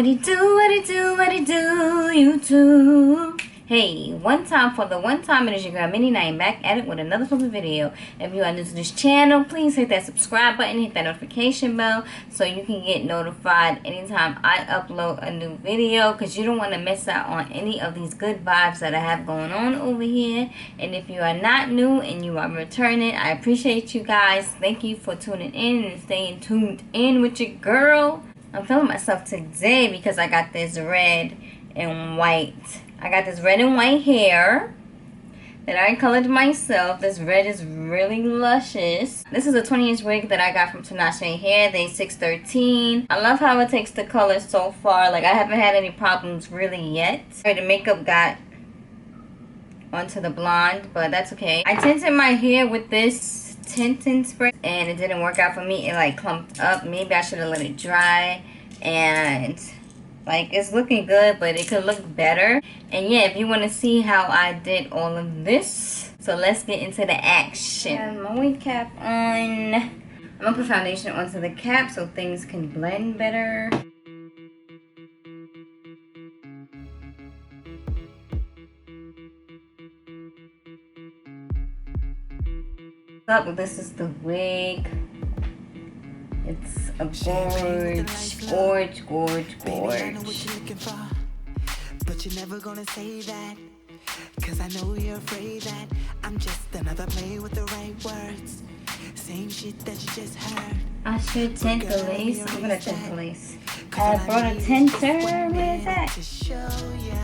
What it do, what it do, what it do, YouTube? Hey, one time for the one time, it is your girl Minnie, and I am back at it with another flipping video. If you are new to this channel, please hit that subscribe button, hit that notification bell so you can get notified anytime I upload a new video, because you don't want to miss out on any of these good vibes that I have going on over here. And if you are not new and you are returning, I appreciate you guys. Thank you for tuning in and staying tuned in with your girl. I'm feeling myself today because I got this red and white. I got this red and white hair that I colored myself. This red is really luscious. This is a 20-inch wig that I got from Tinashe Hair. They 613. I love how it takes the color so far. Like, I haven't had any problems really yet. The makeup got onto the blonde, but that's okay. I tinted my hair with this tinting spray and it didn't work out for me. It like clumped up. Maybe I should have let it dry, and like, it's looking good, but it could look better. And yeah, if you want to see how I did all of this, so let's get into the action. I have my wig cap on. I'm gonna put foundation onto the cap so things can blend better. This is the wig. It's a gorge. But you're never gonna say that, cause I know you're afraid that I'm just another play with the right words. Same shit that you just heard. I should tint the lace. I'm gonna tint the lace. I brought a tinter. Where is that? To show ya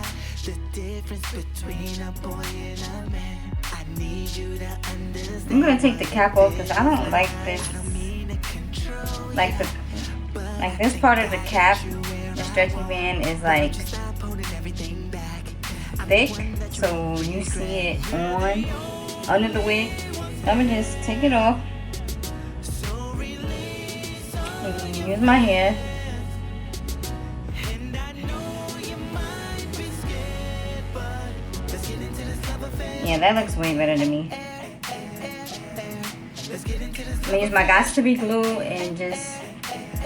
the difference between a boy and a man. I need you to understand. I'm gonna take the cap off because I don't like this. Like this part of the cap, the stretchy band is like thick, so you see it on under the wig. So I'm gonna just take it off and use my hair. Yeah, that looks way better to me. I'm gonna use my Got to Be glue and just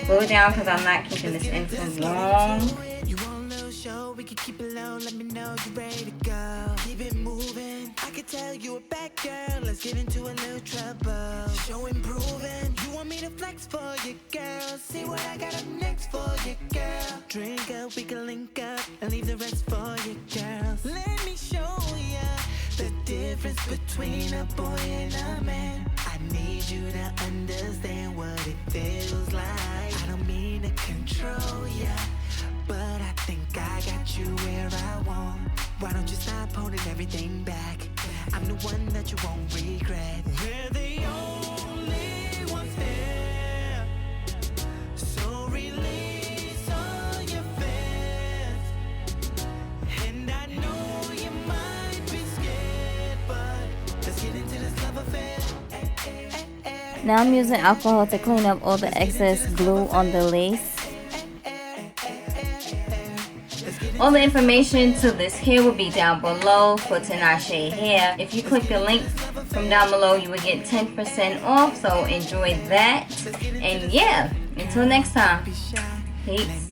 glue it down because I'm not keeping this in for long. You want a little show? We can keep it low. Let me know you're ready to go. Keep it moving. I can tell you a bad girl. Let's get into a little trouble. Show improving. You want me to flex for you, girl? See what I got up next for you, girl. Drink up, we can link up and leave the rest for you, girls. Let me show ya the difference between a boy and a man. I need you to understand what it feels like. I don't mean to control ya, but I think I got you where I want. Why don't you stop holding everything back? I'm the one that you won't regret. We're the only ones here, so release all your fears. And I know you might be scared, but let's get into this love affair. Now I'm using alcohol to clean up all the excess glue on the lace. All the information to this hair will be down below for Tinashe Hair. If you click the link from down below, you will get 10% off, so enjoy that. And yeah, until next time, peace.